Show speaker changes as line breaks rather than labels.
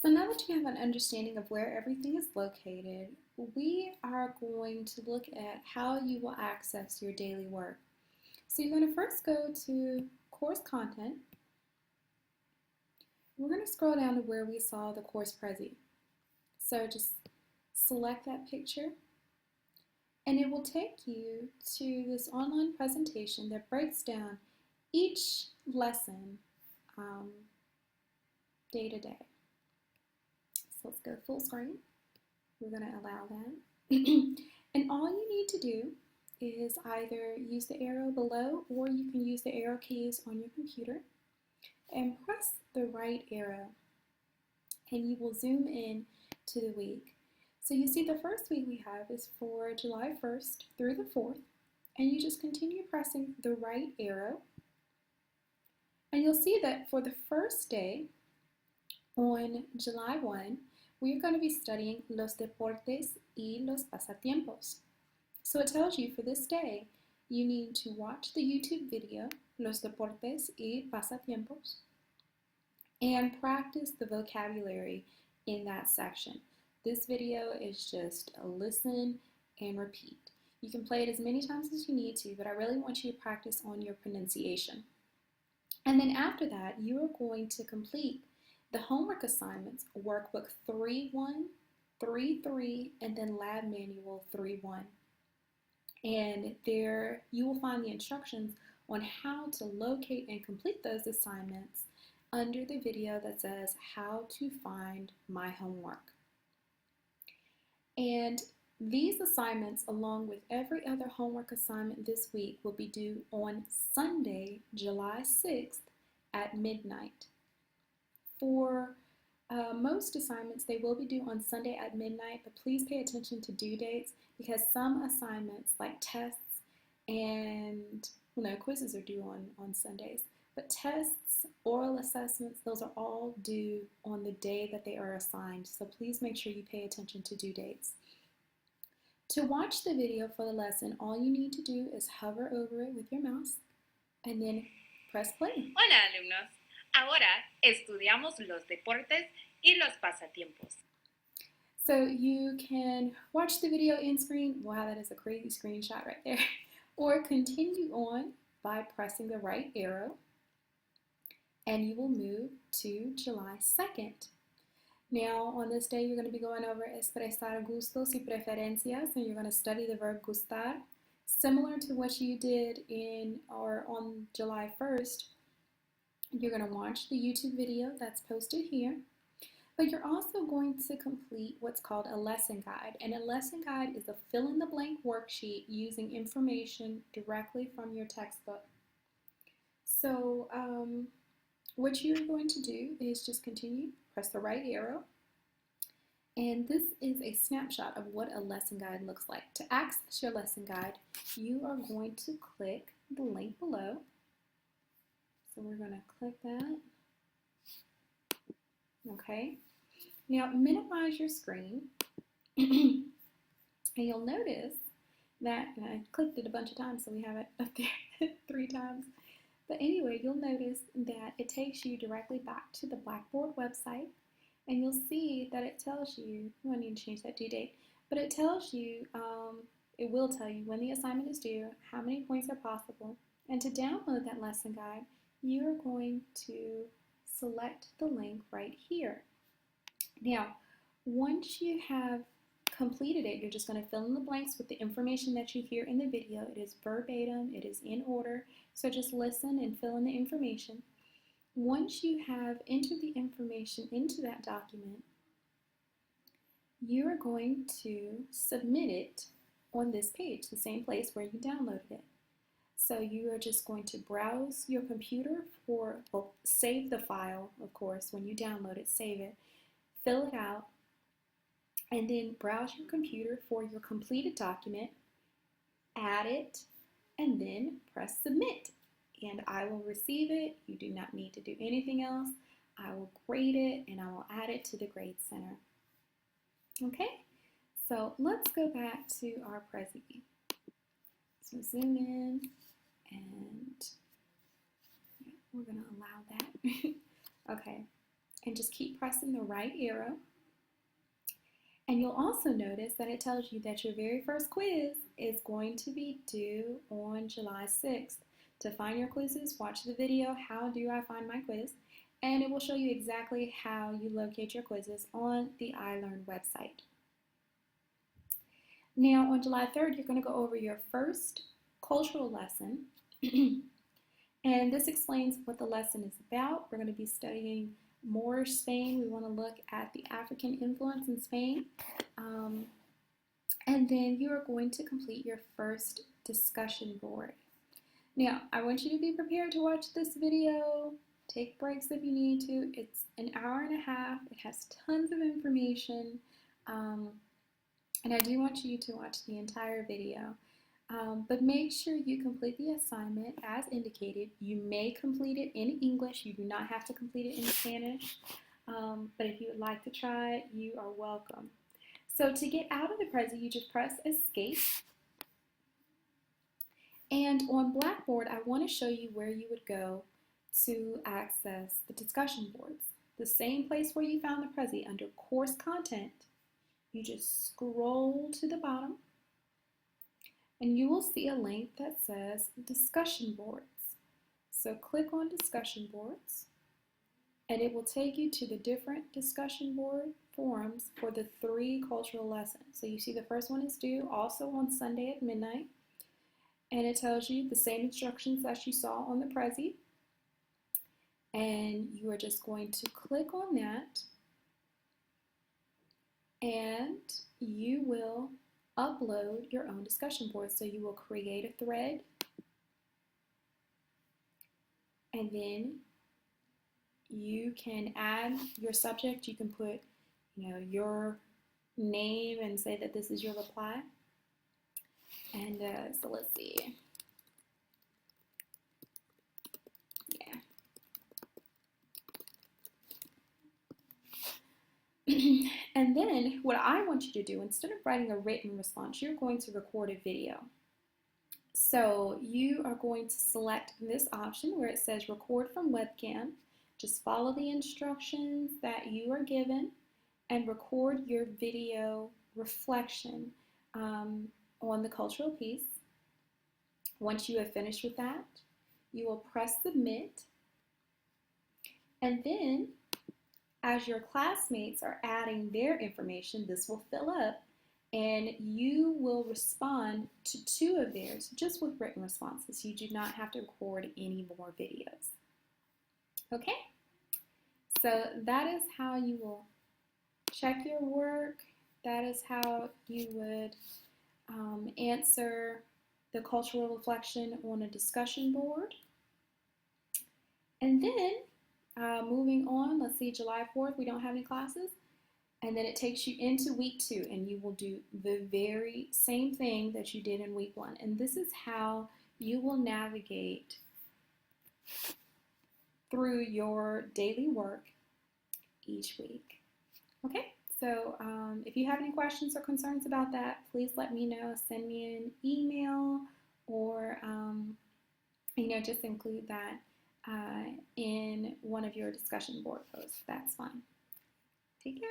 So now that you have an understanding of where everything is located, we are going to look at how you will access your daily work. So you're going to first go to course content. We're going to scroll down to where we saw the course Prezi. So just select that picture and it will take you to this online presentation that breaks down each lesson day to day. So let's go full screen. We're going to allow that. And all you need to do is either use the arrow below or you can use the arrow keys on your computer and press the right arrow and you will zoom in to the week. So you see the first week we have is for July 1st through the 4th, and you just continue pressing the right arrow and you'll see that for the first day on July 1, we're going to be studying los deportes y los pasatiempos. So it tells you for this day, you need to watch the YouTube video, Los Deportes y Pasatiempos, and practice the vocabulary in that section. This video is just a listen and repeat. You can play it as many times as you need to, but I really want you to practice on your pronunciation. And then after that, you are going to complete the homework assignments, workbook 3.1, 3.3, and then lab manual 3.1. And there you will find the instructions on how to locate and complete those assignments under the video that says how to find my homework. And these assignments, along with every other homework assignment this week, will be due on Sunday, July 6th at midnight. For most assignments, they will be due on Sunday at midnight, but please pay attention to due dates because some assignments like tests and, quizzes are due on Sundays, but tests, oral assessments, those are all due on the day that they are assigned, so please make sure you pay attention to due dates. To watch the video for the lesson, all you need to do is hover over it with your mouse and then press play.
Hola alumnos, ahora estudiamos los deportes y los pasatiempos.
So you can watch the video in screen. Wow, that is a crazy screenshot right there. Or continue on by pressing the right arrow and you will move to July 2nd. Now on this day you're going to be going over expresar gustos y preferencias, and you're going to study the verb gustar. Similar to what you did on July 1st, you're going to watch the YouTube video that's posted here. But you're also going to complete what's called a lesson guide. And a lesson guide is a fill-in-the-blank worksheet using information directly from your textbook. So what you're going to do is just continue, press the right arrow. And this is a snapshot of what a lesson guide looks like. To access your lesson guide, you are going to click the link below. So we're going to click that. Okay. Now minimize your screen and you'll notice that, and I clicked it a bunch of times so we have it up there 3 times. But anyway, you'll notice that it takes you directly back to the Blackboard website and you'll see that it tells you, I need to change that due date, but it tells you, it will tell you when the assignment is due, how many points are possible, and to download that lesson guide, you are going to select the link right here. Now, once you have completed it, you're just going to fill in the blanks with the information that you hear in the video. It is verbatim, it is in order, so just listen and fill in the information. Once you have entered the information into that document, you are going to submit it on this page, the same place where you downloaded it. So you are just going to browse your computer save the file, of course, when you download it, save it, fill it out, and then browse your computer for your completed document, add it, and then press submit. And I will receive it. You do not need to do anything else. I will grade it and I will add it to the grade center. Okay, so let's go back to our Prezi. So zoom in and we're going to allow that. Okay, and just keep pressing the right arrow. And you'll also notice that it tells you that your very first quiz is going to be due on July 6th. To find your quizzes, watch the video, How Do I Find My Quiz? And it will show you exactly how you locate your quizzes on the iLearn website. Now, on July 3rd, you're going to go over your first cultural lesson. And this explains what the lesson is about. We're going to be studying Moorish Spain. We want to look at the African influence in Spain. And then you are going to complete your first discussion board. Now, I want you to be prepared to watch this video. Take breaks if you need to. It's an hour and a half. It has tons of information. And I do want you to watch the entire video. But make sure you complete the assignment as indicated. You may complete it in English. You do not have to complete it in Spanish. But if you would like to try, you are welcome. So to get out of the Prezi, you just press Escape. And on Blackboard, I want to show you where you would go to access the discussion boards. The same place where you found the Prezi, under Course Content. You just scroll to the bottom and you will see a link that says Discussion Boards. So click on Discussion Boards and it will take you to the different discussion board forums for the 3 cultural lessons. So you see the first one is due also on Sunday at midnight, and it tells you the same instructions that you saw on the Prezi, and you are just going to click on that and you will upload your own discussion board. So you will create a thread and then you can add your subject. You can put, your name and say that this is your reply. And so let's see. Yeah. And then what I want you to do, instead of writing a written response, you're going to record a video. So you are going to select this option where it says record from webcam. Just follow the instructions that you are given and record your video reflection on the cultural piece. Once you have finished with that, you will press submit. And then as your classmates are adding their information, this will fill up and you will respond to 2 of theirs just with written responses. You do not have to record any more videos. Okay? So that is how you will check your work. That is how you would answer the cultural reflection on a discussion board. And then moving on, let's see, July 4th, we don't have any classes. And then it takes you into week 2 and you will do the very same thing that you did in week 1. And this is how you will navigate through your daily work each week. Okay, so if you have any questions or concerns about that, please let me know. Send me an email or, just include that in one of your discussion board posts. That's fine. Take care.